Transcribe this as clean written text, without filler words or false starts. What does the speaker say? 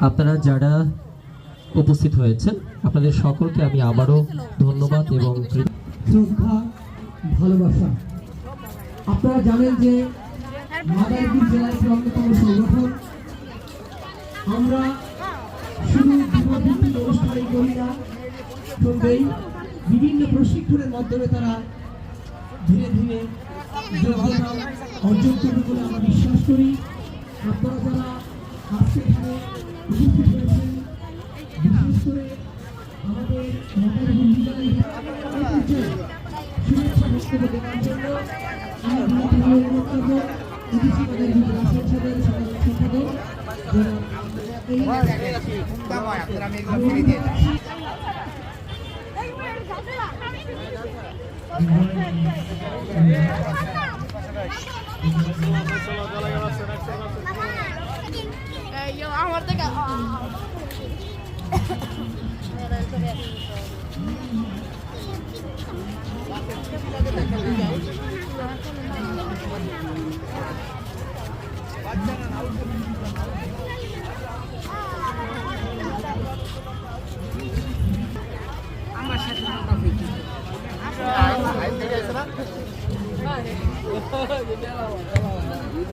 আপনারা যারা উপস্থিত হয়েছেন আপনাদের সকলকে আমি আবারও ধন্যবাদ এবং শ্রদ্ধা ভালোবাসা। আপনারা জানেন যে মাদারীপুর জেলার একটি অন্যতম সংগঠন। আমরা শুধু যুবভিত্তিক অনুষ্ঠানই করি না, চলবেই বিভিন্ন প্রশিক্ষণের মাধ্যমে তারা ধীরে ধীরে যোগ্যতা অর্জন করবে বলে আমরা বিশ্বাস করি। আপনারা যারা আজকে এখানে উপস্থিত হয়েছেন, বিশেষ করে আমাদের মাদারীপুর বিদ্যালয়ের শুভেচ্ছা বক্তব্য দেওয়ার জন্য আমি অনুরোধ করব অতিথি মাদারীপুর সংসদের সাধারণ সম্পাদক আমার থেকে আমার সাথে